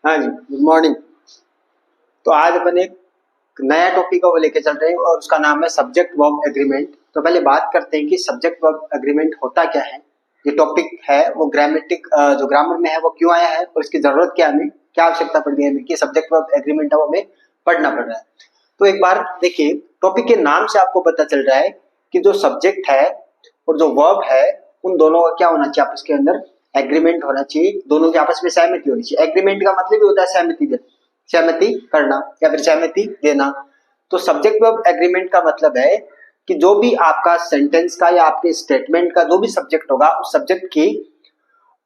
हाँ जी, good morning. तो आज अपन एक नया टॉपिक को लेके चल रहे हैं और उसका नाम है सब्जेक्ट वर्ब एग्रीमेंट। तो पहले बात करते हैं कि सब्जेक्ट वर्ब एग्रीमेंट होता क्या है। ये टॉपिक है वो ग्रामेटिक जो ग्रामर में है वो क्यों आया है और इसकी जरूरत क्या हमें क्या आवश्यकता पड़ गई है कि सब्जेक्ट वर्ब एग्रीमेंट है वो हमें पढ़ना पड़ रहा है। तो एक बार देखिए, टॉपिक के नाम से आपको पता चल रहा है कि जो सब्जेक्ट है और जो वर्ब है उन दोनों का क्या होना चाहिए, आपस के अंदर एग्रीमेंट होना चाहिए, दोनों के आपस में सहमति होनी चाहिए। एग्रीमेंट का मतलब ही होता है सहमति करना या फिर सहमति देना। तो सब्जेक्ट वर्ब एग्रीमेंट का मतलब है कि जो भी आपका सेंटेंस का या आपके स्टेटमेंट का जो भी सब्जेक्ट होगा उस सब्जेक्ट की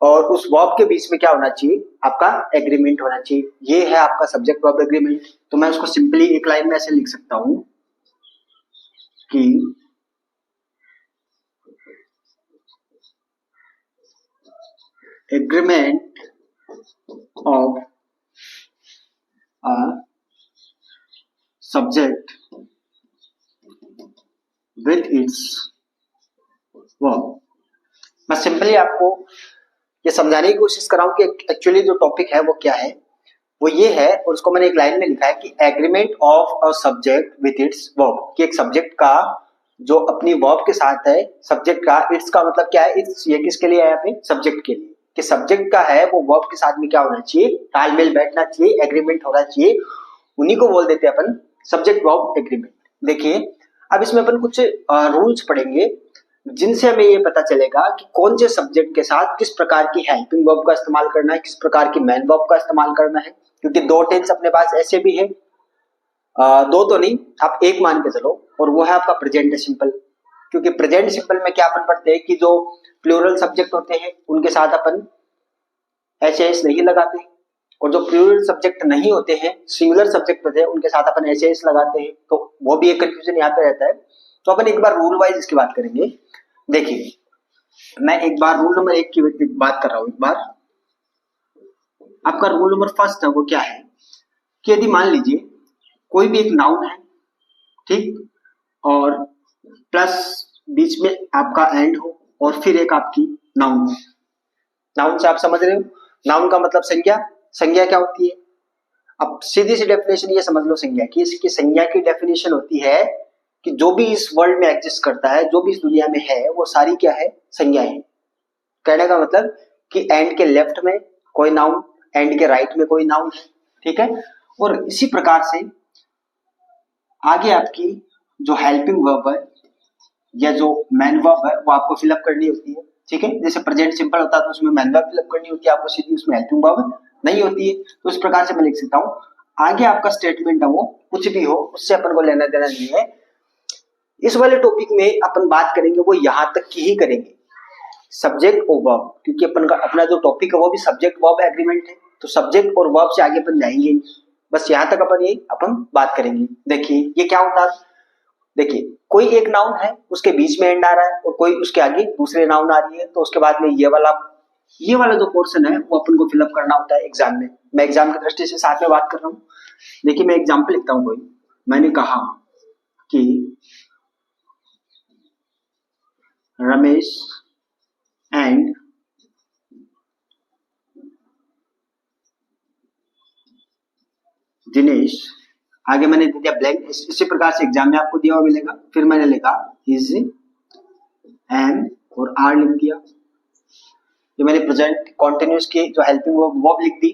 और उस वर्ब के बीच में क्या होना चाहिए, आपका एग्रीमेंट होना चाहिए। ये है आपका सब्जेक्ट वर्ब एग्रीमेंट। तो मैं उसको सिंपली एक लाइन में ऐसे लिख सकता हूं कि agreement of a subject with its verb. मैं सिंपली आपको ये समझाने की कोशिश कर रहा हूं कि एक्चुअली जो टॉपिक है वो क्या है। वो ये है और उसको मैंने एक लाइन में लिखा है कि agreement of a subject with its verb, कि एक सब्जेक्ट का जो अपनी वर्ब के साथ है, सब्जेक्ट का इट्स का मतलब क्या है, इट्स ये किसके लिए है यहाँ पे, सब्जेक्ट के लिए। कि सब्जेक्ट का है वो वर्ब के साथ में क्या होना चाहिए, तालमेल बैठना चाहिए, एग्रीमेंट होना चाहिए। उन्हीं को बोल देते हैं अपन सब्जेक्ट वर्ब एग्रीमेंट। देखिए, अब इसमें अपन कुछ रूल्स पढ़ेंगे जिनसे हमें ये पता चलेगा कि कौन से सब्जेक्ट के साथ किस प्रकार की हेल्पिंग वर्ब का इस्तेमाल करना है, किस प्रकार की मेन वर्ब का इस्तेमाल करना है। क्योंकि दो टेंस अपने पास ऐसे भी है, दो तो नहीं, आप एक मान के चलो, और वो है आपका प्रेजेंट सिंपल। क्योंकि प्रेजेंट सिंपल में क्या अपन पढ़ते हैं कि जो प्लूरल सब्जेक्ट होते हैं उनके साथ अपन एच एस नहीं लगाते, और जो प्लूरल सब्जेक्ट नहीं होते हैं, सिंगुलर सब्जेक्ट होते हैं, उनके साथ अपन एच एस लगाते हैं। तो वो भी एक कंफ्यूजन यहाँ पे रहता है। तो अपन एक बार रूल वाइज इसकी बात करेंगे। देखिए, मैं एक बार रूल नंबर एक की बात कर रहा हूं। एक बार आपका रूल नंबर फर्स्ट है वो क्या है कि यदि मान लीजिए कोई भी एक नाउन है, ठीक, और प्लस बीच में आपका एंड हो और फिर एक आपकी नाउन हो। नाउन से आप समझ रहे हो, नाउन का मतलब संज्ञा। संज्ञा क्या होती है, अब सीधी सी डेफिनेशन ये समझ लो संज्ञा की। इसकी संज्ञा की डेफिनेशन होती है कि जो भी इस वर्ल्ड में एग्जिस्ट करता है, जो भी इस दुनिया में है, वो सारी क्या है, संज्ञाएं। कहने का मतलब कि एंड के लेफ्ट में कोई नाउन, एंड के राइट में कोई नाउन है, ठीक है। और इसी प्रकार से आगे आपकी जो हेल्पिंग वर्ब है या जो मैन वर्ब है वो आपको फिलअप करनी होती है, ठीक है। जैसे प्रेजेंट सिंपल होता है तो उसमें मैन वर्ब फिलअप करनी होती है आपको, सीधी उसमें हेल्पिंग वर्ब नहीं होती है। तो इस प्रकार से मैं लिख सकता हूं आगे आपका स्टेटमेंट है वो कुछ भी हो, उससे अपन को लेना देना नहीं है। इस वाले टॉपिक में अपन बात करेंगे वो यहां तक की ही करेंगे, सब्जेक्ट और वर्ब। क्योंकि अपन का अपना जो टॉपिक है वो भी सब्जेक्ट वर्ब एग्रीमेंट है, तो सब्जेक्ट और वर्ब से आगे अपन जाएंगे। बस यहां तक अपन बात करेंगे। देखिए ये क्या होता है, देखिए कोई एक नाउन है, उसके बीच में एंड आ रहा है और कोई उसके आगे दूसरे नाउन आ रही है, तो उसके बाद में ये वाला जो पोर्शन है वो अपन को फिलअप करना होता है एग्जाम में। मैं एग्जाम की दृष्टि से साथ में बात कर रहा हूँ। देखिए मैं एग्जाम्पल लिखता हूँ। कोई मैंने कहा कि रमेश एंड दिनेश, आगे मैंने दे दिया ब्लैंक। इसी प्रकार से एग्जाम में आपको दिया हुआ मिलेगा। फिर मैंने लिखा इज एम और आर लिख दिया। ये मैंने प्रेजेंट कॉन्टिन्यूस की जो हेल्पिंग वो लिख दी।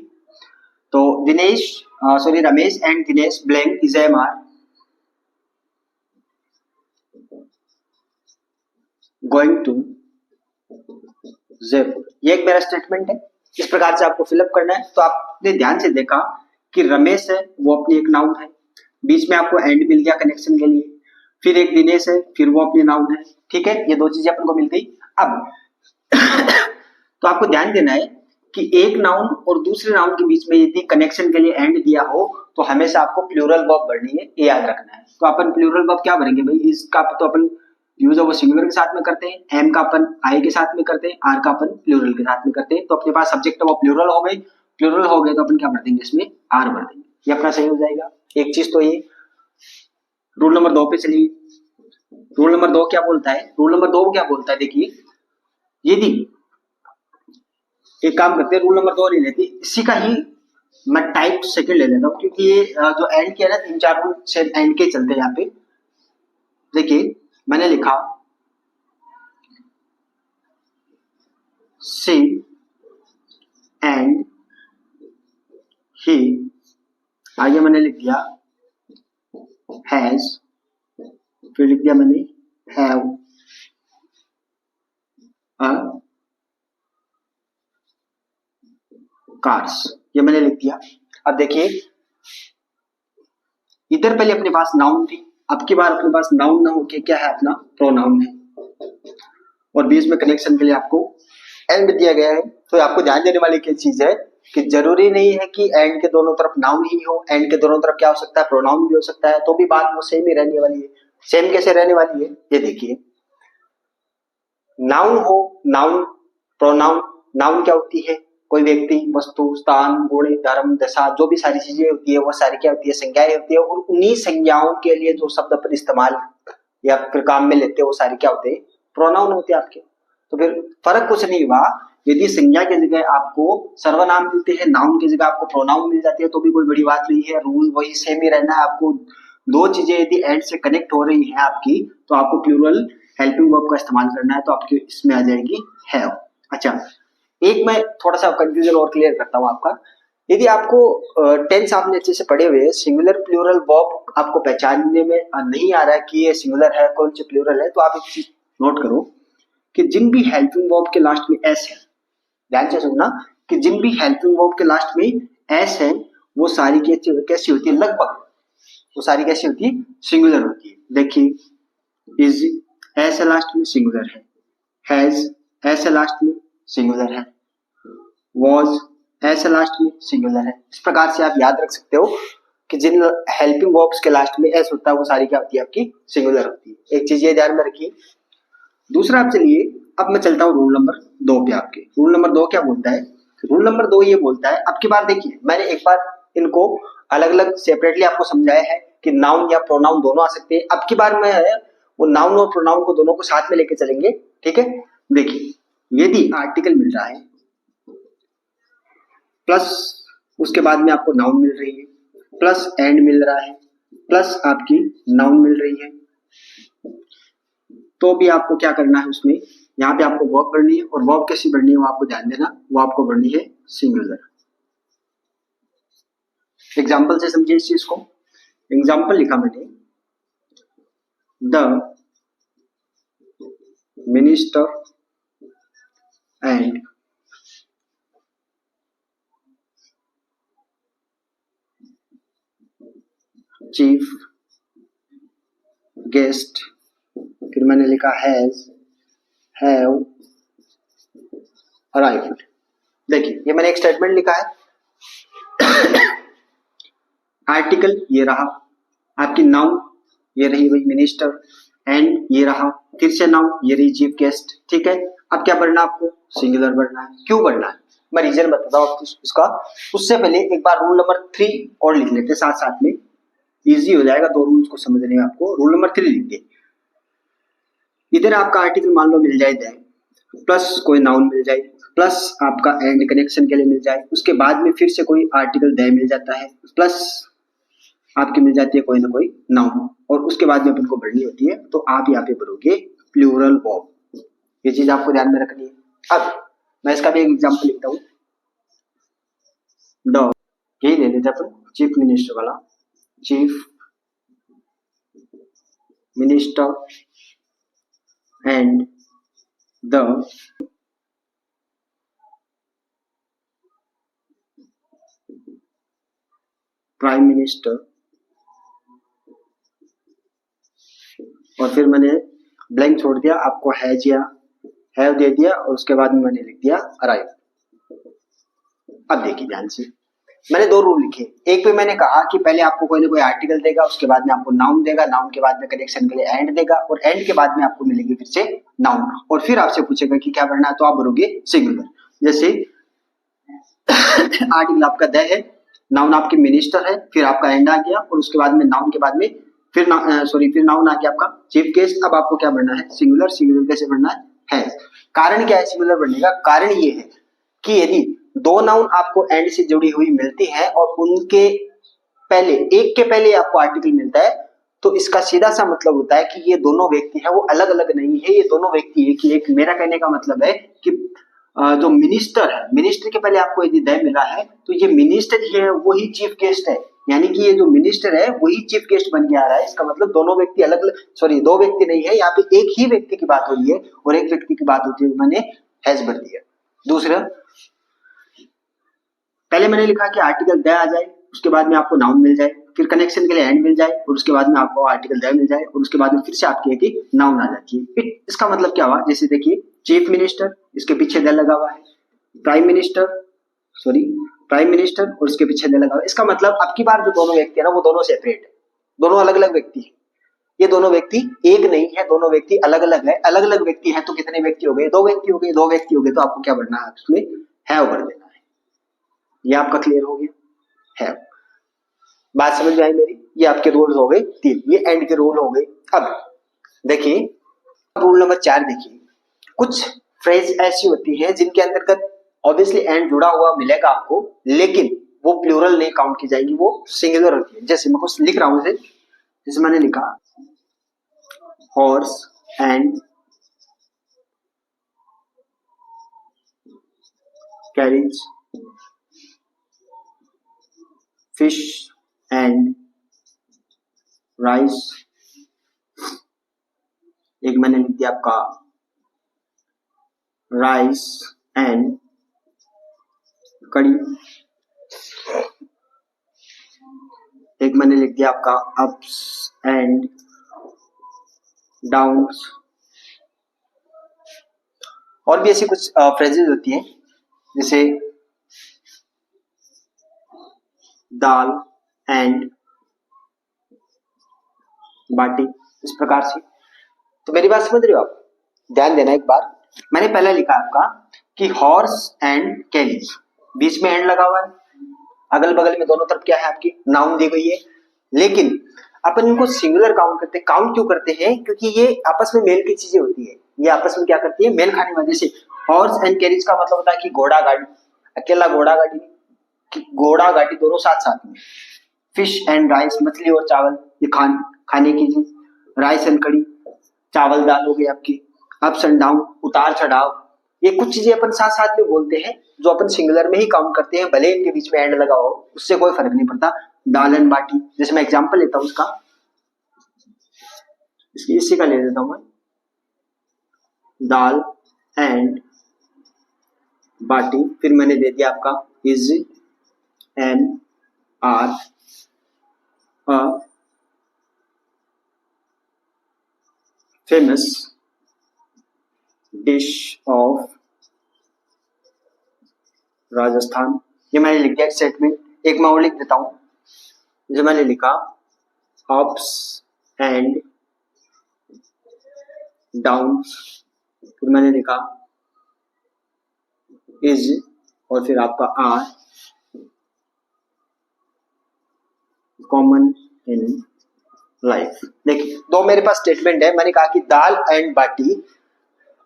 तो Ramesh and Dinesh blank is am are going to Jaipur. ये एक मेरा स्टेटमेंट है। इस प्रकार से आपको फिलअप करना है। तो आपने ध्यान से देखा कि रमेश है वो अपनी एक नाउन है, बीच में आपको एंड मिल गया कनेक्शन के लिए, फिर एक दिनेश है, फिर वो अपनी नाउन है, ठीक है। ये दो चीजें अपन को मिल गई। अब तो आपको ध्यान देना है कि एक नाउन और दूसरे नाउन के बीच में यदि कनेक्शन के लिए एंड दिया हो तो हमेशा आपको प्लूरल वर्ब भरनी है, ये याद रखना है। तो अपन प्लूरल वर्ब क्या भरेंगे भाई, इसका तो अपन यूज वो सिंगुलर के साथ में करते हैं, एम का अपन आई के साथ में करते हैं, आर का अपन प्लूरल के साथ में करते हैं। तो अपने पास सब्जेक्ट वो प्लूरल हो गए, प्लूरल हो गए तो अपन क्या भर देंगे, इसमें आर भर देंगे। ये अपना सही हो जाएगा। एक चीज तो ये। रूल नंबर 2 पे चलिए। रूल नंबर 2 क्या बोलता है, रूल नंबर 2 क्या बोलता है, देखिए यदि एक काम करते हैं, रूल नंबर 2 नहीं लेते, इसी का ही मैं टाइप सेकंड ले लेता हूँ क्योंकि ये जो एंड किया ना 3-4 रूल से एंड के चलते हैं यहाँ पे। देखिए मैंने लिखा सी एंड ही, आगे मैंने लिख दिया हैज, फिर लिख दिया मैंने हैव अ कार्स, ये मैंने लिख दिया। अब देखिए इधर पहले अपने पास नाउन थी, अब की बार अपने पास नाउन ना होके क्या है अपना प्रोनाउन है, और बीच में कनेक्शन के लिए आपको एंड दिया गया है। तो आपको ध्यान देने वाली क्या चीज है कि जरूरी नहीं है कि एंड के दोनों तरफ नाउन ही हो, एंड के दोनों तरफ क्या हो सकता है प्रोनाउन भी हो सकता है, तो भी बात वो सेम ही रहने वाली है। सेम कैसे रहने वाली है ये देखिए, नाउन हो, नाउन प्रोनाउन, नाउन क्या होती है कोई व्यक्ति वस्तु स्थान गुण धर्म दशा जो भी सारी चीजें होती है वो सारी क्या होती है संज्ञाएं होती है, और उन्हीं संज्ञाओं के लिए जो शब्द अपन इस्तेमाल या फिर काम में लेते हैं वो सारे क्या होते हैं प्रोनाउन होते हैं आपके। तो फिर फर्क कुछ नहीं हुआ, यदि संज्ञा की जगह आपको सर्वनाम मिलते हैं, नाउन की जगह आपको प्रोनाउन मिल जाती है तो भी कोई बड़ी बात नहीं है, रूल वही सेम ही रहना है। आपको दो चीजें यदि एंड से कनेक्ट हो रही है आपकी तो आपको प्लूरल हेल्पिंग वर्ब का इस्तेमाल करना है, तो आपके इसमें आ जाएगी हैव। अच्छा एक मैं थोड़ा सा कंफ्यूजन और क्लियर करता हूं आपका, यदि आपको टेंस आपने अच्छे से पढ़े हुए सिंगुलर प्लूरल वर्ब आपको पहचानने में नहीं आ रहा है कि ये सिंगुलर है कौन सी प्लूरल है, तो आप एक चीज नोट करो कि जिन भी हेल्पिंग वर्ब के लास्ट में एस है, ध्यान से सुनना कि जिन भी हेल्पिंग वर्ब के लास्ट में एस है वो सारी कैसी होती है, लगभग वो सारी कैसी होती है सिंगुलर होती है। देखिए इज एस लास्ट में सिंगुलर है, हैज एस लास्ट में सिंगुलर है, वॉज एस लास्ट में सिंगुलर है। इस प्रकार से आप याद रख सकते हो कि जिन हेल्पिंग वर्ब्स के लास्ट में एस होता है वो सारी क्या होती है आपकी सिंगुलर होती है। एक चीज ये ध्यान में रखिए। दूसरा आप चलिए अब मैं चलता हूँ रूल नंबर 2 पे। आपके रूल नंबर 2 क्या बोलता है, रूल नंबर 2 ये बोलता है, अब की बार देखिए मैंने एक बार इनको अलग अलग सेपरेटली आपको समझाया है कि नाउन या प्रोनाउन दोनों आ सकते हैं, अब की बार मैं वो नाउन और प्रोनाउन को दोनों को साथ में लेके चलेंगे, ठीक है। देखिए यदि आर्टिकल मिल रहा है प्लस उसके बाद में आपको नाउन मिल रही है, प्लस एंड मिल रहा है, प्लस आपकी नाउन मिल रही है, तो भी आपको क्या करना है उसमें, यहाँ पे आपको वर्ब भरनी है, और वर्ब कैसी भरनी है वो आपको ध्यान देना, वो आपको भरनी है सिंगुलर। एग्जाम्पल से समझिए इस चीज को। एग्जाम्पल लिखा मैंने, the minister and chief guest, फिर मैंने लिखा हैज हैव अराइव्ड। देखिए ये मैंने एक स्टेटमेंट लिखा है, आर्टिकल ये रहा, आपकी नाउन ये रही वही मिनिस्टर, एंड ये रहा फिर से नाउन ये रही चीफ गेस्ट, ठीक है। अब क्या भरना आपको सिंगुलर भरना है। क्यों भरना है मैं रीजन बताता हूँ आपको उसका, उससे पहले एक बार रूल नंबर 3 और लिख लेते साथ साथ में, इजी हो जाएगा दो रूल्स को समझने में। आपको रूल नंबर 3 लिख दे, इधर आपका आर्टिकल मान लो मिल जाए दैट, प्लस कोई नाउन मिल जाए, प्लस आपका एंड कनेक्शन के लिए मिल जाए, उसके बाद में फिर से कोई आर्टिकल दे मिल जाता है, प्लस आपकी मिल जाती है कोई ना कोई नाउन, और उसके बाद में अपन को भरनी होती है, तो आप यहाँ पे भरोगे प्लूरल वर्ब। ये चीज आपको ध्यान में रखनी है। अब मैं इसका भी एक एग्जांपल लिखता हूँ, द यही ले लेते अपन चीफ मिनिस्टर वाला, chief minister and the prime minister, और फिर मैंने ब्लैंक छोड़ दिया, आपको हैज या हैव दे दिया, और उसके बाद में मैंने लिख दिया अराइव। अब देखिए ध्यान से, मैंने दो रूल लिखे, एक पे मैंने कहा कि पहले आपको कोई ना कोई आर्टिकल देगा, उसके बाद में आपको नाउन देगा, नाउन के बाद में कनेक्शन के लिए एंड देगा, और एंड के बाद में आपको मिलेगी फिर से नाउन, और फिर आपसे पूछेगा कि क्या भरना है, तो आप भरोगे सिंगुलर। जैसे आर्टिकल आपका द है, नाउन आपकी मिनिस्टर है, फिर आपका एंड आ गया, और उसके बाद में नाउन के बाद में फिर नाउन आ गया आपका चीफ गेस्ट। अब आपको क्या भरना है सिंगुलर। सिंगुलर कैसे भरना है, कारण क्या है सिंगुलर भरने का, कारण ये है कि यदि दो नाउन आपको एंड से जुड़ी हुई मिलती है और उनके पहले, एक के पहले आपको आर्टिकल मिलता है, तो इसका सीधा सा मतलब होता है कि ये दोनों व्यक्ति है वो अलग अलग नहीं है, ये दोनों व्यक्ति एक ही एक। मेरा कहने का मतलब है कि जो मिनिस्टर है, मिनिस्टर के पहले आपको यदि द मिला है तो ये मिनिस्टर ही है, वही चीफ गेस्ट है, यानी कि ये जो मिनिस्टर है वही चीफ गेस्ट बन के आ रहा है। इसका मतलब दोनों व्यक्ति अलग अलग, सॉरी दो व्यक्ति नहीं है, यहाँ पे एक ही व्यक्ति की बात हो रही है और एक व्यक्ति की बात होती है, मैंने हैज भर दिया। दूसरा, पहले मैंने लिखा कि आर्टिकल द आ जाए, उसके बाद में आपको नाउन मिल जाए, फिर कनेक्शन के लिए एंड मिल जाए और उसके बाद में आपको आर्टिकल द मिल जाए और उसके बाद में फिर से आपकी एक नाउन आ जाती है। इसका मतलब क्या हुआ, जैसे देखिए चीफ मिनिस्टर, इसके पीछे द लगा हुआ है, प्राइम मिनिस्टर और उसके पीछे द लगा हुआ है। इसका मतलब अब की बार जो दोनों व्यक्ति है ना वो दोनों सेपरेट है, दोनों अलग अलग व्यक्ति है। ये दोनों व्यक्ति एक नहीं है, दोनों व्यक्ति अलग अलग है। अलग अलग व्यक्ति है तो कितने व्यक्ति हो गए, दो व्यक्ति हो गए। दो व्यक्ति हो गए तो आपको क्या बढ़ना है, उसमें हैव भर देना है। ये आपका क्लियर हो गया, हैव। बात समझ में आई मेरी? ये आपके रूल्स हो गए 3, ये एंड के रूल हो गए। अब देखिए रूल नंबर 4 देखिए, कुछ फ्रेज ऐसी होती है जिनके अंतर्गत ऑब्वियसली एंड जुड़ा हुआ मिलेगा आपको, लेकिन वो प्लूरल नहीं काउंट की जाएगी, वो सिंगुलर होती है। जैसे मैं कुछ लिख रहा हूं, जैसे मैंने लिखा horse and carriage, fish and rice, एक मैंने लिख दिया आपका राइस एंड कड़ी, एक मैंने लिख दिया आपका अप्स एंड डाउन्स। और भी ऐसी कुछ फ्रेजेस होती हैं जैसे दाल एंड बाटी, इस प्रकार से। तो मेरी बात समझ रहे हो आप? ध्यान देना एक बार, मैंने पहले लिखा आपका कि हॉर्स एंड कैरीज, बीच में एंड लगा हुआ है, अगल बगल में दोनों तरफ क्या है आपकी नाउन दी गई है, लेकिन अपन इनको सिंगुलर काउंट करते हैं। काउंट क्यों करते हैं? क्योंकि ये आपस में मेल की चीजें होती है, ये आपस में क्या करती है, मेल खाने वाली। जैसे हॉर्स एंड कैरीज का मतलब होता है कि घोड़ा गाड़ी, अकेला घोड़ा गाड़ी, घोड़ा गाड़ी दोनों साथ साथ में। फिश एंड राइस, मछली और चावल, ये खाने की चीज। राइस एंड कड़ी, चावल दाल हो गई आपकी। अप्स एंड डाउन, उतार चढ़ाव, ये कुछ चीजें अपन साथ साथ में बोलते हैं जो अपन सिंगुलर में ही काउंट करते हैं, भले इनके बीच में एंड लगा हो, उससे कोई फर्क नहीं पड़ता। दाल एंड बाटी, जैसे मैं एग्जांपल लेता हूं उसका, इसी का ले लेता हूं मैं, दाल एंड बाटी, फिर मैंने दे दिया आपका is an are a famous dish of Rajasthan. ये मैंने लिख दिया स्टेटमेंट। एक मैं और लिख देता हूं, जो मैंने लिखा अप्स एंड डाउन्स, फिर मैंने लिखा इज और फिर आपका आर कॉमन इन लाइफ। देखिए दो मेरे पास स्टेटमेंट है। मैंने कहा कि dal and baati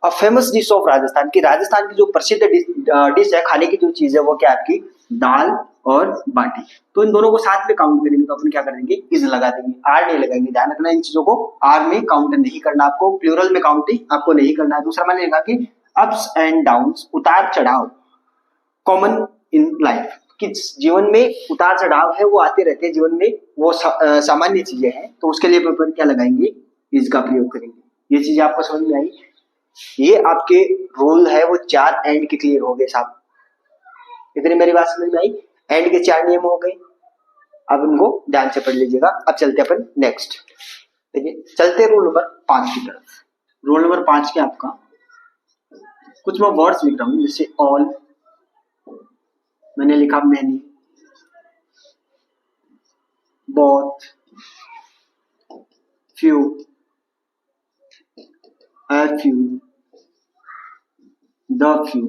a famous dish of Rajasthan, की राजस्थान की जो प्रसिद्ध डिश है, खाने की जो चीज है वो क्या आपकी दाल और बाटी। तो इन दोनों को साथ में काउंट करेंगे तो अपन क्या कर देंगे, इज लगा देंगे, आर नहीं लगाएंगे। ध्यान रखना इन चीजों को आर में काउंट नहीं करना, आपको प्लूरल में काउंटिंग आपको नहीं करना है। दूसरा मैंने लिखा कि अप्स एंड डाउन्स, उतार चढ़ाव, कॉमन इन लाइफ, कि जीवन में उतार चढ़ाव है वो आते रहते हैं, जीवन में वो सामान्य चीजें हैं, तो उसके लिए अपन क्या लगाएंगे, इज का प्रयोग करेंगे। ये चीज आपको समझ में आई? ये आपके रूल है वो 4 एंड के क्लियर हो गए साहब। इतनी मेरी बात समझ में आई? एंड के 4 नियम हो गए, अब इनको ध्यान से पढ़ लीजिएगा। अब चलते अपन नेक्स्ट, देखिए चलते रूल नंबर 5 की तरफ। रूल नंबर 5 के आपका कुछ मैं वर्ड्स लिख रहा हूं, जैसे ऑल, मैंने लिखा many, both, few, a few, the few,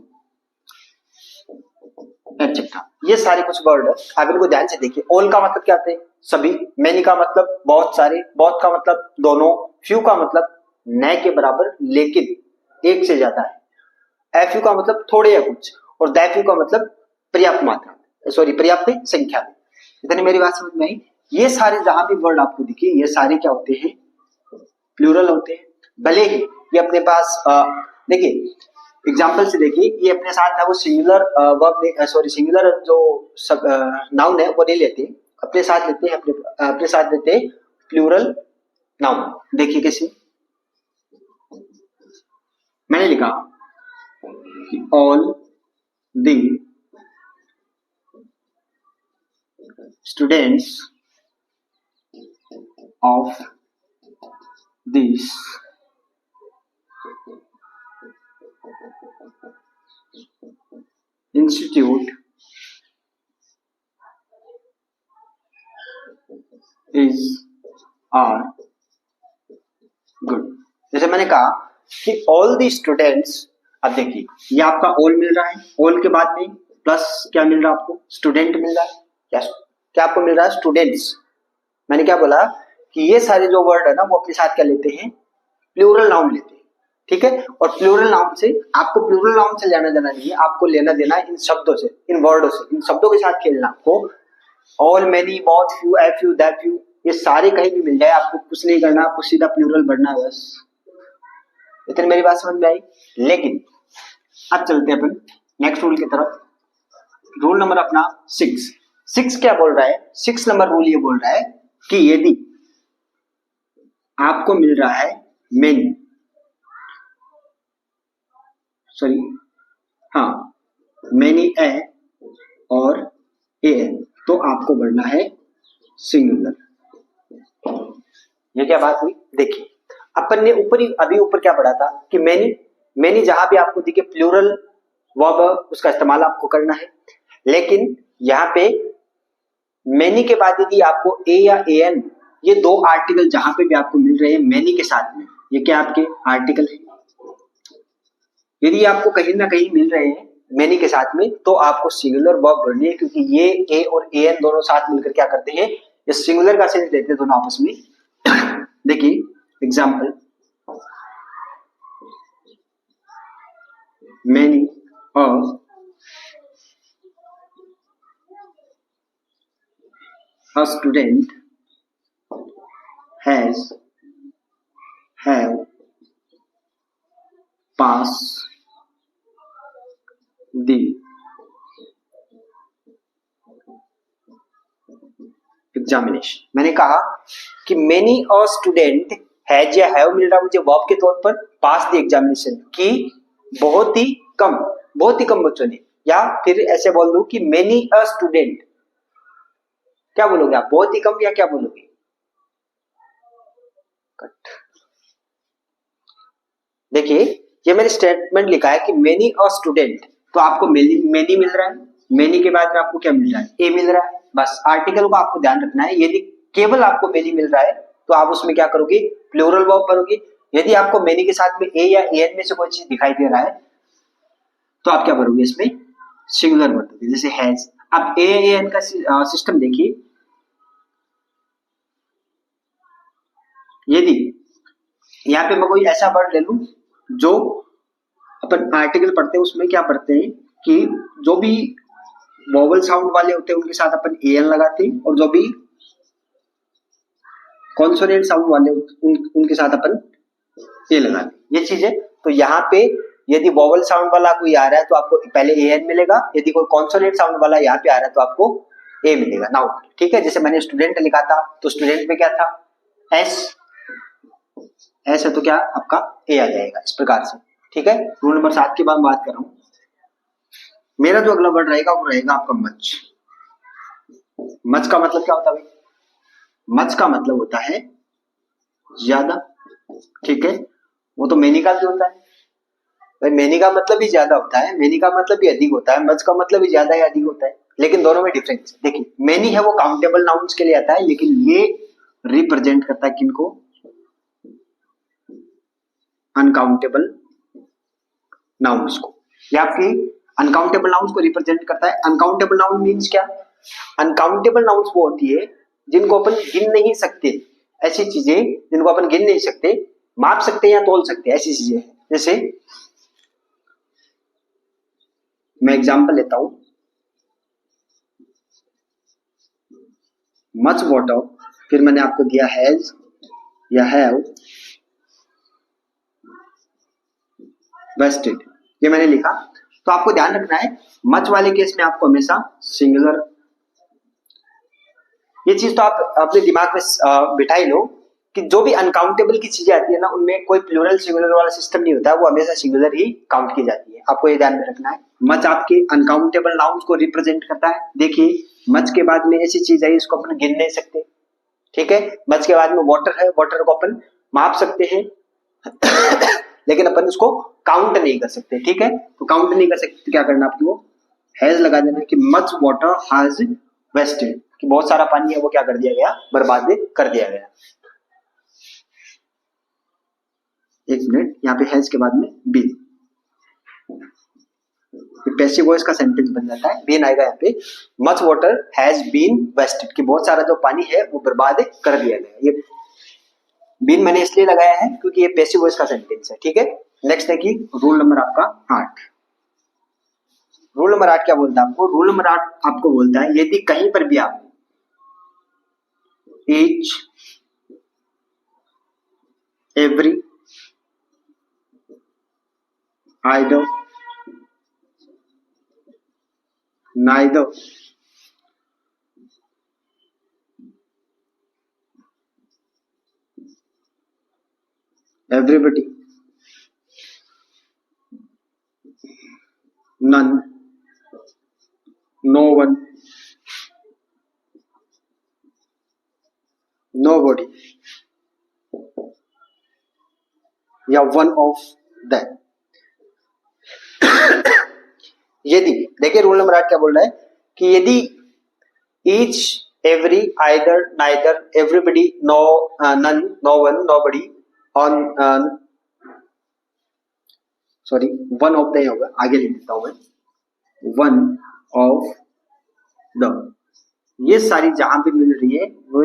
etcetera. ये सारे कुछ वर्ड है, आप इनको ध्यान से देखिए। ऑल का मतलब क्या होता है, सभी। मैनी का मतलब बहुत सारे। बोथ का मतलब दोनों। फ्यू का मतलब न के बराबर लेकिन एक से ज्यादा है। एफ्यू का मतलब थोड़े या कुछ। और दैफ्यू का मतलब पर्याप्त मात्रा, सॉरी पर्याप्त संख्या में। इतनी मेरी बात समझ में आई। ये सारे जहां भी वर्ड आपको दिखे ये सारे क्या होते हैं, प्लूरल होते हैं। भले ही ये अपने पास देखिए एग्जाम्पल से देखिए, ये अपने साथ है वो सिंगुलर वर्ब, सॉरी सिंगुलर जो नाउन है वो नहीं लेते, अपने साथ लेते हैं, अपने साथ लेते हैं प्लूरल नाउन। देखिए कैसे, मैंने लिखा all the students of this institute is are good. जैसे मैंने कहा कि ऑल द स्टूडेंट्स, अब देखिए ये आपका ऑल मिल रहा है, ऑल के बाद में प्लस क्या मिल रहा है आपको, स्टूडेंट मिल रहा है। क्या आपको मिल रहा है, स्टूडेंट्स। मैंने क्या बोला कि ये सारे जो वर्ड है ना वो अपने साथ क्या लेते हैं, प्लूरल नाउन लेते हैं, ठीक है। और प्लूरल नाउन से आपको प्लूरल नाउन से लेना देना नहीं है, आपको लेना देना इन शब्दों से, इन वर्डों से, इन शब्दों के साथ खेलना आपको। ऑल, मेनी, बहुत, few, a few, that few, ये सारे कहीं भी मिल जाए, आपको कुछ नहीं करना, आपको सीधा प्लूरल बढ़ना है बस। इतनी मेरी बात समझ में आई। लेकिन अब चलते हैं अपन नेक्स्ट रूल की तरफ। रूल नंबर अपना 6 क्या बोल रहा है, 6 नंबर रूल ये बोल रहा है कि यदि आपको मिल रहा है मेनी, सॉरी हाँ मेनी ए और ए तो आपको बढ़ना है सिंगुलर। ये क्या बात हुई, देखिए अपन ने ऊपर क्या पढ़ा था कि मेनी जहां भी आपको दिखे प्लूरल वर्ब उसका इस्तेमाल आपको करना है। लेकिन यहाँ पे मेनी के बाद यदि आपको ए या ए एन, ये दो आर्टिकल जहां पे भी आपको मिल रहे हैं मेनी के साथ में, ये क्या आपके आर्टिकल है। यदि आपको कहीं ना कहीं मिल रहे हैं मेनी के साथ में तो आपको सिंगुलर वर्ब बढ़नी है, क्योंकि ये ए और ए एन दोनों साथ मिलकर क्या करते हैं, ये सिंगुलर का सेंस देते हैं दोनों आपस में। देखिए example, many a student have passed the examination. मैंने कहा कि मेनी अ स्टूडेंट हैज या हैव मिल रहा मुझे वर्ब के तौर पर, पास द एग्जामिनेशन की बहुत ही कम बच्चों ने, या फिर ऐसे बोल दूं कि मेनी अ स्टूडेंट, क्या बोलोगे आप, बहुत ही कम या क्या बोलोगे, देखिए ये मैंने स्टेटमेंट लिखा है कि मेनी अ स्टूडेंट, तो आपको मेनी मिल रहा है, मेनी के बाद में आपको क्या मिल रहा है, ए मिल रहा है। बस आर्टिकल को आपको ध्यान रखना है, यदि केवल आपको मेनी मिल रहा है तो आप उसमें क्या करोगे, प्लूरल वर्ब करोगे। यदि आपको मेनी के साथ में ए या एन में से कोई चीज दिखाई दे रहा है तो आप क्या करोगे, इसमें सिंगुलर वर्ड दोगे, जैसे हैज। अब ए एन का सिस्टम देखिए, यदि यहाँ पे मैं कोई ऐसा वर्ड ले लूं जो अपन आर्टिकल पढ़ते हैं उसमें क्या पढ़ते हैं कि जो भी वोवल साउंड वाले होते हैं उनके साथ अपन ए एन लगाते हैं, और जो भी कॉन्सोनेंट साउंड वाले उनके साथ अपन ए लगाते हैं, ये चीज है। तो यहाँ पे यदि वोवल साउंड वाला कोई आ रहा है तो आपको पहले ए एन मिलेगा, यदि कोई कॉन्सोनेंट साउंड वाला यहाँ पे आ रहा है तो आपको ए मिलेगा नाउ, ठीक है। जैसे मैंने स्टूडेंट लिखा था तो स्टूडेंट में क्या था, एस है तो क्या आपका ए आ जाएगा, इस प्रकार से, ठीक है। रूल नंबर 7 की बात कर रहा हूं। मेरा जो अगला वर्ड रहेगा वो रहेगा आपका मच। मच का मतलब क्या होता है भाई, मच का मतलब होता है ज्यादा, ठीक है। वो तो मेनी का भी होता है भाई, मेनी का मतलब भी ज्यादा होता है, मेनी का मतलब भी अधिक होता है, मच का मतलब भी ज्यादा या अधिक होता है, लेकिन दोनों में डिफरेंस है। देखिए मेनी है वो काउंटेबल नाउन्स के लिए आता है, लेकिन ये रिप्रेजेंट करता है किनको, अनकाउंटेबल नाउन्स को। ये आपकी अनकाउंटेबल नाउन्स को रिप्रेजेंट करता है। अनकाउंटेबल नाउन मींस क्या, अनकाउंटेबल नाउन्स वो होती है जिनको अपन गिन नहीं सकते, ऐसी चीजें जिनको अपन गिन नहीं सकते, माप सकते या तोल सकते, ऐसी चीजें। जैसे मैं एग्जांपल लेता हूं, मच वाटर, फिर मैंने आपको दिया हैज या हैव वेस्टेड, ये मैंने लिखा। तो आपको ध्यान रखना है मच वाले केस में आपको हमेशा सिंगुलर, ये चीज तो आप अपने दिमाग में बिठा ही लो कि जो भी अनकाउंटेबल की चीजें आती है ना उनमें कोई प्लूरल सिंगुलर वाला सिस्टम नहीं होता है, वो हमेशा सिंगुलर ही काउंट की जाती है। आपको ये ध्यान में रखना है। मच आपके अनकाउंटेबल नाउन्स को रिप्रेजेंट करता है। देखिए मच के बाद में ऐसी चीज है इसको अपन गिन नहीं सकते, ठीक है। मच के बाद में वाटर है, वाटर को अपन माप सकते हैं लेकिन अपन उसको काउंट नहीं कर सकते, ठीक है। तो काउंट नहीं कर सकते तो क्या करना आपको, हैज लगा देना कि मच वाटर हैज वेस्टेड, कि बहुत सारा पानी है वो क्या कर दिया गया, बर्बाद कर दिया गया। एक मिनट, यहाँ पे हैज के बाद में बीन, पैसिव वॉइस का सेंटेंस बन जाता है, बीन आएगा यहाँ पे। Much water has been wasted, कि बहुत सारा जो पानी है वो बर्बाद कर दिया गया। ये बीन मैंने इसलिए लगाया है क्योंकि ये पैसिव वॉइस का सेंटेंस है, ठीक है। नेक्स्ट है कि रूल नंबर आपका 8। रूल नंबर 8 क्या बोलता है आपको, रूल नंबर 8 आपको बोलता है यदि कहीं पर भी आप each, every, either, neither, everybody, none, no one, nobody या वन ऑफ दैट। यदि देखिए रूल नंबर 8 क्या बोल रहा है कि यदि each, every, either, neither, everybody, no, none, no one, nobody, on, sorry one of the होगा, आगे लिख देता हूं मैं, वन ऑफ द, ये सारी जहां पे मिल रही है वो,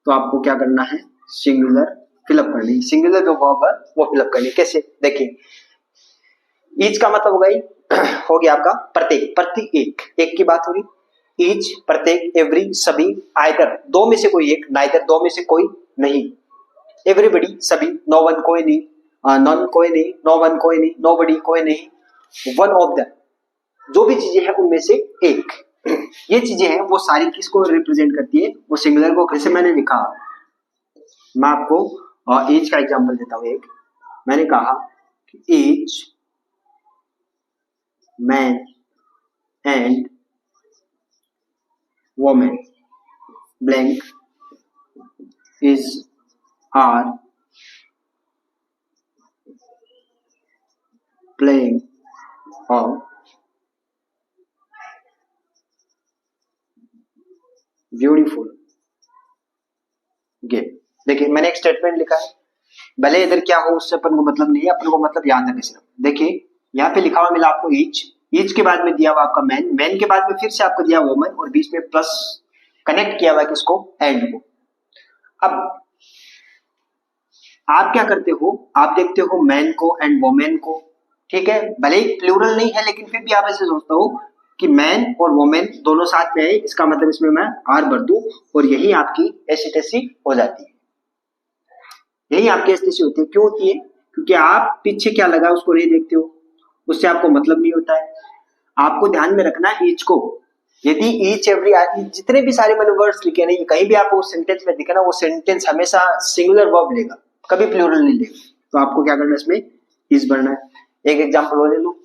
तो आपको क्या करना है, सिंगुलर फिलअप करनी है। सिंगुलर जो वर्ब है वो फिलअप करनी है। कैसे, देखिए ईच का मतलब होगा हो गया आपका प्रत्येक, प्रति एक, एक की बात हो रही। ईच प्रत्येक, एवरी सभी, आइदर दो में से कोई एक, नाइदर दो में से कोई नहीं, एवरीबडी सभी, नो वन कोई नहीं, नॉन कोई नहीं, नो वन कोई नहीं, नोबडी कोई नहीं, वन ऑफ द, जो भी चीजें हैं उनमें से एक, ये चीजें हैं वो सारी किसको रिप्रेजेंट करती है, वो सिंगुलर को। कैसे मैंने लिखा, मैं आपको एज का एग्जांपल देता हूं। एक मैंने कहा as man and women blank is are playing of beautiful game. देखिए मैंने एक स्टेटमेंट लिखा है, भले इधर क्या हो उससे अपन को मतलब नहीं है, अपन को मतलब याद है सिर्फ। देखिए यहाँ पे लिखा हुआ मिला आपको ईच, ईच के बाद में दिया हुआ आपका मैन, मैन के बाद में फिर से आपको दिया वोमन, और बीच में प्लस कनेक्ट किया हुआ किसको, एंड को। अब आप क्या करते हो, आप देखते हो मैन को एंड वोमेन को, ठीक है। भले ही प्लूरल नहीं है लेकिन फिर भी आप ऐसे सोचते हो कि मैन और वोमेन दोनों साथ में है, इसका मतलब इसमें मैं आर भर दूं और यही आपकी ऐसी तैसी हो जाती है। यही आपकी ऐसी तैसी होती है। क्यों होती है, क्योंकि आप पीछे क्या लगा उसको नहीं देखते हो, उससे आपको मतलब नहीं होता है। आपको ध्यान में रखना है ईच को। यदि ईच, एवरी, जितने भी सारे मैंने वर्ड्स लिखे ना, कहीं भी आपको सेंटेंस में दिखे ना, वो सेंटेंस हमेशा सिंगुलर वर्ब लेगा, कभी प्लूरल नहीं लेगा। तो आपको क्या करना है, इसमें इज भरना है। एक एग्जांपल और ले लो,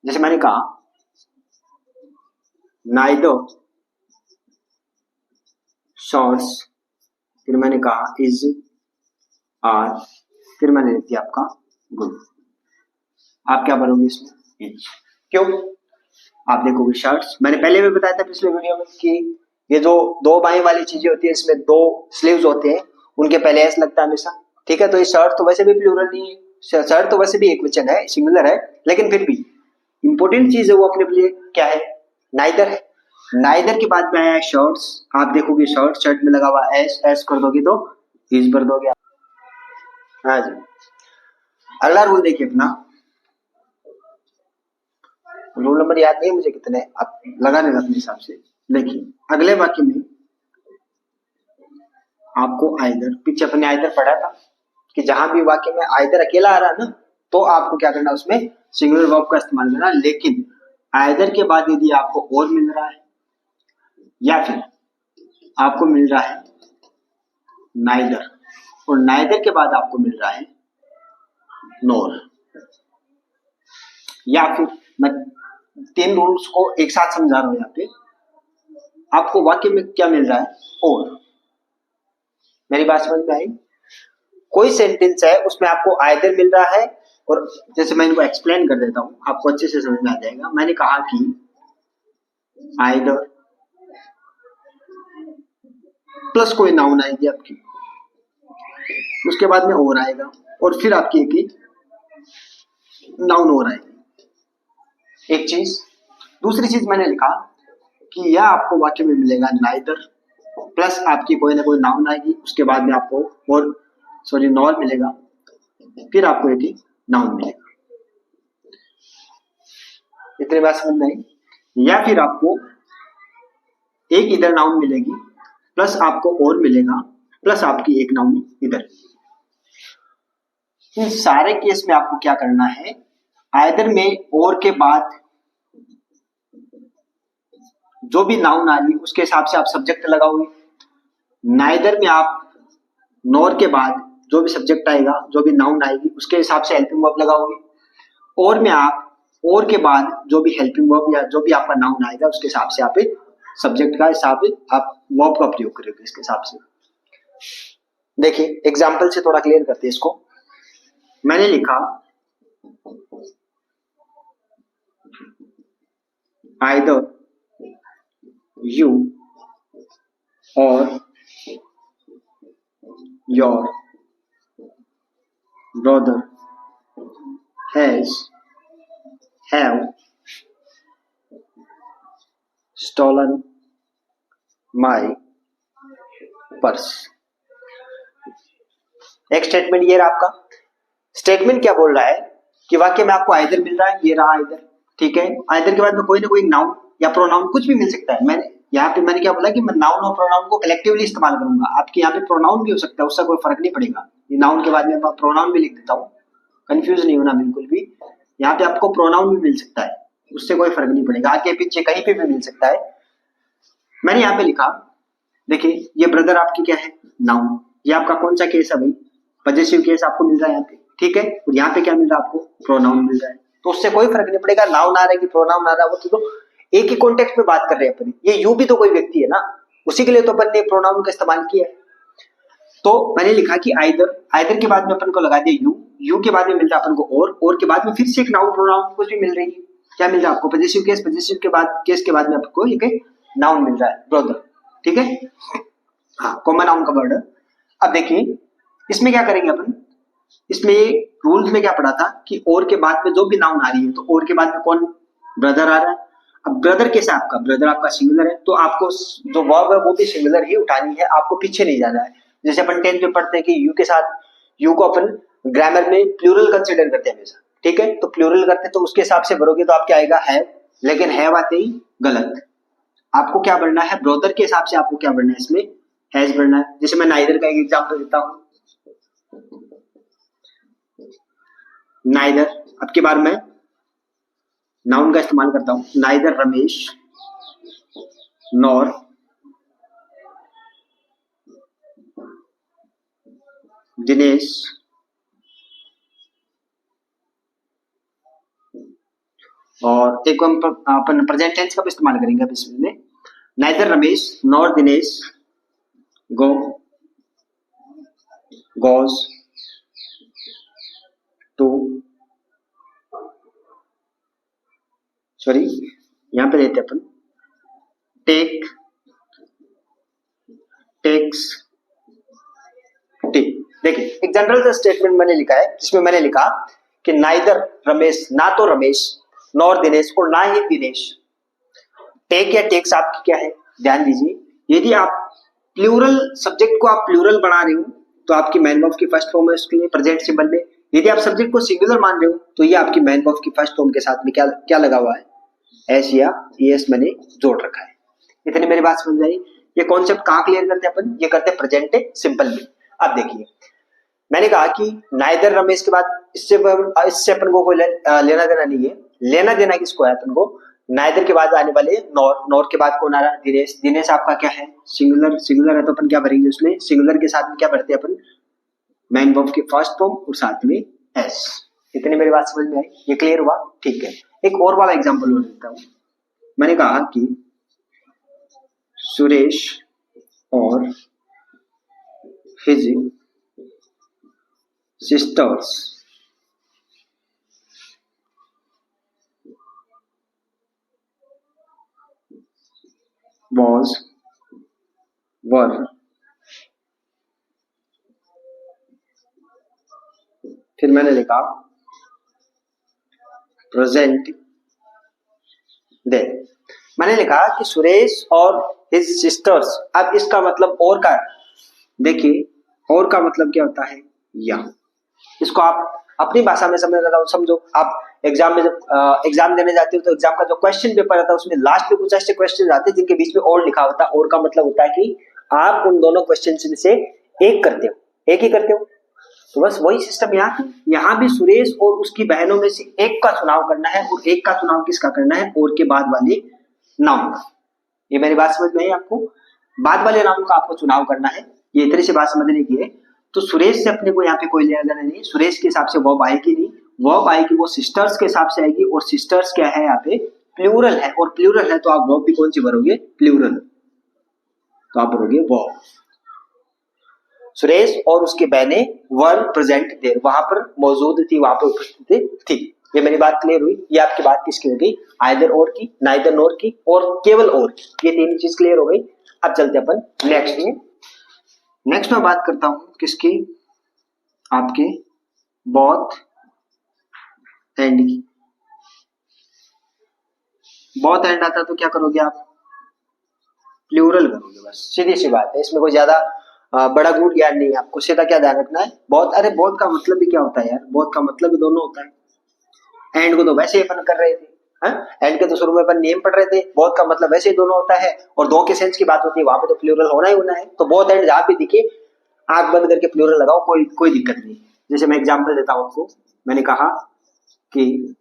जैसे मैंने कहा नाइदर शॉर्ट्स, फिर मैंने कहा इज, आर, फिर मैंने लिख दिया आपका गुड। आप क्या भरोगे इसमें, इज। क्यों, आप देखोगे शर्ट्स, मैंने पहले भी बताया था पिछले वीडियो में कि ये जो दो बाएं वाली चीजें होती है इसमें दो स्लीव्स होते हैं, उनके पहले एस लगता है हमेशा, ठीक है। तो ये शर्ट तो वैसे भी प्लूरल नहीं है, शर्ट तो वैसे भी एक वचन है, सिंगुलर है, लेकिन फिर भी इंपॉर्टेंट चीज है वो अपने लिए क्या है, नाइदर है। नाइदर के बाद में आया है शर्ट्स, आप देखोगे शर्ट, शर्ट में लगा हुआ एस, एस कर दोगे तो इज भर दोगे। हाँ जी, अगला रूल देखिए अपना, रूल नंबर याद नहीं मुझे कितने, आप लगा लेना अपने हिसाब से। देखिए अगले वाक्य में आपको आइदर, पीछे अपने आइदर पढ़ा था कि जहां भी वाक्य में आइदर अकेला आ रहा है ना, तो आपको क्या करना है, उसमें सिंगुलर वर्ब का इस्तेमाल करना। लेकिन आइदर के बाद यदि आपको और मिल रहा है या फिर आपको मिल रहा है नाइदर, और नाइदर के बाद आपको मिल रहा है नोर, या फिर मैं 3 रूल्स को एक साथ समझा रहा हूं यहाँ पे, आपको वाक्य में क्या मिल रहा है, और। मेरी बात समझ में आई? कोई सेंटेंस है उसमें आपको आइदर मिल रहा है, और जैसे मैं इनको एक्सप्लेन कर देता हूं, आपको अच्छे से समझ में आ जाएगा। मैंने कहा कि आइदर प्लस कोई नाउन आएगी आपकी, उसके बाद में और आएगा, और फिर आपकी एक नाउन और आएगी। एक चीज। दूसरी चीज मैंने लिखा कि यह आपको वाक्य में मिलेगा नाइदर प्लस आपकी कोई ना कोई नाउन आएगी, उसके बाद में आपको और नॉर मिलेगा, फिर आपको एक नाउन मिलेगा। इतनी बात समझ में आई? या फिर आपको एक इधर नाउन मिलेगी प्लस आपको और मिलेगा, प्लस आपकी एक नाउन इधर। इन सारे केस में आपको क्या करना है, आइदर में और के बाद जो भी नाउन आ रही उसके हिसाब से आप सब्जेक्ट लगाओगे। नाइदर में आप नॉर के बाद जो भी सब्जेक्ट आएगा, जो भी नाउन आएगी, उसके हिसाब से हेल्पिंग वर्ब लगाओगे। और में आप और के बाद जो भी हेल्पिंग वर्ब या जो भी आपका नाउन आएगा, उसके हिसाब से आप सब्जेक्ट का हिसाब आप वर्ब का प्रयोग करोगे इसके हिसाब से। देखिए एग्जाम्पल से थोड़ा क्लियर करते हैं इसको। मैंने लिखा आइदर यू और your brother have stolen my purse। एक स्टेटमेंट ये रहा आपका। स्टेटमेंट क्या बोल रहा है कि वाक्य में आपको आइदर मिल रहा है, ये रहा आइदर, ठीक है। आइदर के बाद में कोई ना कोई नाउन या प्रोनाउन कुछ भी मिल सकता है। मैंने क्या बोला कि मैं नाउन और प्रोनाउन को कलेक्टिवली इस्तेमाल करूंगा। आपके यहाँ पे प्रोनाउन भी हो सकता है, उससे कोई फर्क नहीं पड़ेगा। ये नाउन के बाद में प्रोनाउन भी लिख देता हूँ, कंफ्यूज नहीं होना बिल्कुल भी। यहाँ पे आपको प्रोनाउन भी मिल सकता है, उससे कोई फर्क नहीं पड़ेगा, आगे पीछे कहीं पे भी मिल सकता है। मैंने यहाँ पे लिखा, देखिए ये ब्रदर आपकी क्या है, नाउन। ये आपका कौन सा केस है भाई, पजेसिव केस आपको मिल रहा है यहाँ पे, ठीक है। और यहाँ पे क्या मिल रहा है आपको, प्रोनाउन मिल रहा है। तो उससे कोई फर्क नहीं पड़ेगा नाउन आ रहा है कि प्रोनाउन आ रहा है, वो तो एक ही कॉन्टेक्स्ट में बात कर रहे हैं अपन। ये यू भी तो कोई व्यक्ति है ना, उसी के लिए तो अपन ने प्रोनाउन का इस्तेमाल किया है। तो मैंने लिखा कि आइदर के बाद में अपन को लगा दिया यू के बाद में मिल रहा है अपन को और के बाद में फिर से एक नाउन प्रोनाउन कुछ भी मिल रही है। क्या मिल रहा है आपको, पजेसिव के बाद में आपको एक नाउन मिल रहा है, ब्रदर, ठीक है। हाँ, कॉमन नाउन का वर्ड। अब देखिए इसमें क्या करेंगे अपन, इसमें रूल्स में क्या पढ़ा था कि और के बाद में जो भी नाउन आ रही है, तो और के बाद में कौन, ब्रदर आ रहा है। अब ब्रदर कैसा आपका, ब्रदर आपका सिंगुलर है, तो आपको जो वर्ब है वो भी सिंगुलर ही उठानी है, आपको पीछे नहीं जाना है। जैसे अपन 10th में पढ़ते हैं कि यू के साथ, यू को अपन ग्रामर में प्लूरल कंसीडर करते हैं हमेशा, ठीक है। तो प्लूरल करते हैं तो उसके हिसाब से भरोगे तो आप क्या आएगा, है। लेकिन है आते ही गलत। आपको क्या बढ़ना है, ब्रदर के हिसाब से आपको क्या बढ़ना है, इसमें हैज बढ़ना है। जैसे मैं नाइदर का एक एग्जांपल देता हूं, नाइदर, अब की बार मैं नाउन का इस्तेमाल करता हूं, नाइदर रमेश नॉर दिनेश और एक अपन प्रेजेंट टेंस का भी इस्तेमाल करेंगे अब इसमें। Neither Ramesh nor Dinesh goes to, sorry यहां पे देते अपन टेक्स टी। देखिए एक जनरल सा स्टेटमेंट मैंने लिखा है, जिसमें मैंने लिखा कि नाइदर रमेश, ना तो रमेश, नॉर दिनेश और ना ही दिनेश। टेक या टेक्स आपकी क्या है, ध्यान दीजिए। यदि आप प्लूरल सब्जेक्ट को आप प्लूरल बना रहे हो तो आपकी मैन वर्ब की फर्स्ट फॉर्म है उसके लिए प्रेजेंट सिंबल में। यदि आप सब्जेक्ट को सिंगुलर मान रहे हो तो ये आपकी मैन वर्ब की फर्स्ट फॉर्म के साथ में क्या लगा हुआ है, एस या एस मैंने जोड़ रखा है। इतनी मेरी बात समझ में आई। ये कॉन्सेप्ट कहाँ क्लियर करते हैं अपन, ये करते हैं प्रेजेंट सिंपल में। अब देखिए मैंने कहा कि नाइदर रमेश के बाद इससे अपन को कोई लेना देना नहीं है। लेना देना किसको है अपन को, नाइदर के बाद आने वाले नॉर, नॉर के बाद कौन आ रहा है, दिनेश। दिनेश आपका क्या है, सिंगुलर, सिंगुलर है तो अपन क्या भरेंगे उसमें, सिंगुलर के साथ में क्या भरते हैं अपन, मैन वर्ब की फर्स्ट फॉर्म और साथ में एस। इतनी मेरी बात समझ में आई, ये क्लियर हुआ, ठीक है। एक और वाला एग्जांपल और देता हूं। मैंने कहा कि सुरेश और हिज सिस्टर्स was were फिर मैंने लिखा प्रेजेंट दे। मैंने लिखा कि सुरेश और हिज सिस्टर्स। अब इसका मतलब और का, देखिए और का मतलब क्या होता है, या। इसको आप अपनी भाषा में समझो। आप एग्जाम में जब एग्जाम देने जाते हो तो एग्जाम का जो क्वेश्चन पेपर आता है उसमें लास्ट में कुछ ऐसे क्वेश्चन आते हैं जिनके बीच में और लिखा होता है। और का मतलब होता है कि आप उन दोनों क्वेश्चन में से एक करते हो, एक ही करते हो। तो बस वही सिस्टम यहाँ भी सुरेश और उसकी बहनों में से एक का चुनाव करना है, और एक का चुनाव किसका करना है, और के बाद वाले नाउन का। ये मेरी बात समझ में आई आपको, बाद वाले नाउन का आपको चुनाव करना है। ये इतनी सी बात समझने की है। तो सुरेश से अपने को यहाँ पे कोई लेना देना नहीं। सुरेश के हिसाब से वर्ब आएगी नहीं, वर्ब आएगी वो सिस्टर्स के हिसाब से आएगी, और सिस्टर्स क्या है यहाँ पे, प्लूरल है, और प्लूरल है तो आप वर्ब भी कौन सी भरोगे, प्लूरल, तो आप भरोगे वर्ब। सुरेश और उसके बहनें वर प्रेजेंट देर, वहां पर मौजूद थी, वहां पर उपस्थित थी। ये मेरी बात क्लियर हुई। ये आपकी बात किसकी हो गई, आइदर और की, नाइदर नोर की, और केवल और की। ये तीन चीज क्लियर हो गई। अब चलते अपन नेक्स्ट में। नेक्स्ट मैं बात करता हूं किसकी, आपके बोथ एंड की। बोथ एंड आता तो क्या करोगे आप, प्लूरल करोगे, बस सीधी सी बात है। इसमें कोई ज्यादा बड़ा गुड ज्ञान नहीं है, आपको सीधा क्या ध्यान रखना है, बहुत। अरे बहुत का मतलब भी क्या होता है यार, बहुत का मतलब भी दोनों होता है। एंड को तो वैसे ही अपन कर रहे थे, एंड के तो शुरू में अपन नेम पढ़ रहे थे। बहुत का मतलब वैसे ही दोनों होता है, और दो के सेंस की बात होती है, वहां पे तो प्लूरल होना ही होना है। तो बहुत एंड जहां पे दिखे आंख बंद करके प्लूरल लगाओ, कोई दिक्कत नहीं। जैसे मैं एग्जांपल देता हूं आपको, मैंने कहा कि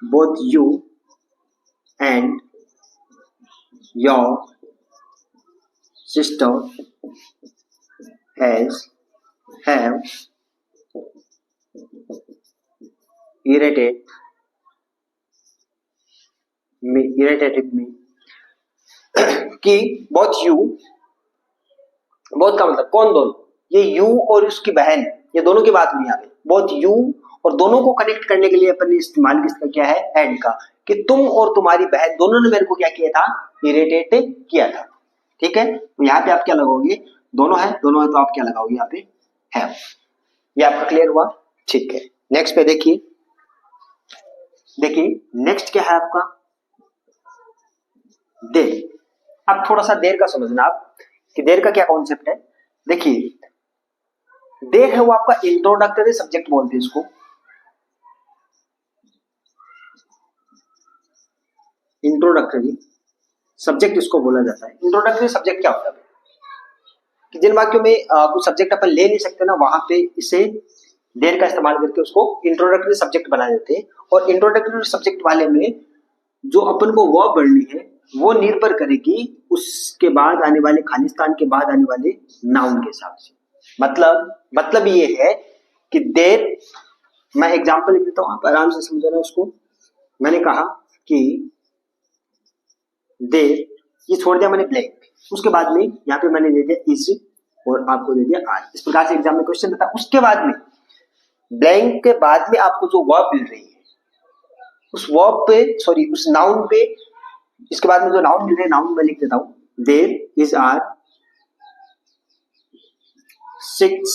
both you and your sister have irritated me कि both you, both का मतलब कौन, दोनों। ये यू और उसकी बहन, ये दोनों की बात नहीं आ रही। both you और दोनों को कनेक्ट करने के लिए अपन ने इस्तेमाल किसका किया है, एंड का, कि तुम और तुम्हारी बहन दोनों ने मेरे को क्या किया था, इरिटेट किया था। ठीक है, तो यहाँ पे आप क्या लगाओगे, दोनों है, दोनों है तो आप क्या लगाओगे यहाँ पे, है। ये आपका क्लियर हुआ, ठीक है। नेक्स्ट पे देखिए, नेक्स्ट क्या है आपका, देर। अब थोड़ा सा देर का समझना आप, कि देर का क्या कॉन्सेप्ट है। देखिए देर है वो आपका इंट्रोडक्टरी सब्जेक्ट बोलते हैं इसको। इंट्रोडक्टरी सब्जेक्ट इसको बोला जाता है। इंट्रोडक्टरी सब्जेक्ट क्या होता है, कि जिन वाक्यों में कुछ सब्जेक्ट अपन ले नहीं सकते ना, वहां पे इसे देर का इस्तेमाल करके उसको इंट्रोडक्टरी सब्जेक्ट बना देते हैं। और इंट्रोडक्टरी सब्जेक्ट वाले में जो अपन को वर्ब बढ़नी है वो निर्भर करेगी उसके बाद आने वाले खालिस्तान के बाद आने वाले नाउन के हिसाब से। मतलब ये है कि देर, मैं एग्जांपल लिख देता हूं, आप आराम से समझना उसको। मैंने कहा कि देर, ये छोड़ दिया मैंने ब्लैंक, उसके बाद में यहाँ पे मैंने दे दिया इज और आपको दे दिया आर। इस प्रकार से एग्जाम में क्वेश्चन रहता है। उसके बाद में ब्लैंक के बाद में आपको जो वर्ब मिल रही है उस वर्ब पे, सॉरी उस नाउन पे, इसके बाद में जो नाउन मिल रहे हैं, नाउन में लिख देता हूं, there is are 6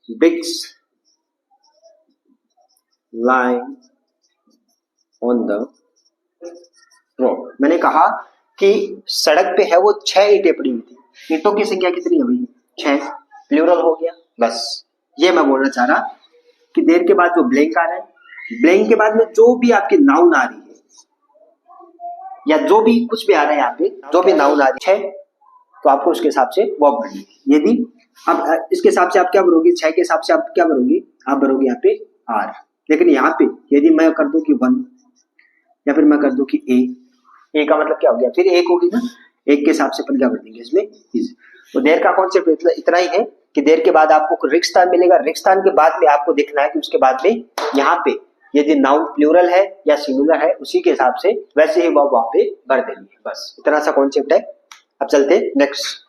bricks lying on the road. मैंने कहा कि सड़क पे है वो 6 ईंटें पड़ी हुई थी। ईंटों की संख्या कितनी है भाई, 6, प्लूरल हो गया। बस ये मैं बोलना चाह रहा कि देर के बाद जो ब्लैंक आ रहा है, ब्लैंक के बाद में जो भी आपकी नाउन आ रही है या जो भी कुछ भी आ रहा है यहाँ पे, जो भी नाउन आ रही है तो आपको उसके हिसाब से वर्ब भरनी है। यदि अब इसके हिसाब से आप क्या भरोगे, 6 के हिसाब से आप क्या भरोगे, आप भरोगे यहाँ पे आर। लेकिन यहाँ पे यदि मैं कर दूं कि 1 या फिर मैं कर दूं कि ए का मतलब क्या हो गया, फिर एक होगी ना, एक के हिसाब से अपन क्या भर देंगे इसमें इज। तो देर का कॉन्सेप्ट इतना ही है कि देर के बाद आपको रिक्त स्थान मिलेगा, रिक्त स्थान के बाद में आपको देखना है कि उसके बाद में यहाँ पे यदि नाउन प्लूरल है या सिंगुलर है उसी के हिसाब से वैसे ही वर्ब वहां पे भर देनी है। बस इतना सा कॉन्सेप्ट है। अब चलते नेक्स्ट।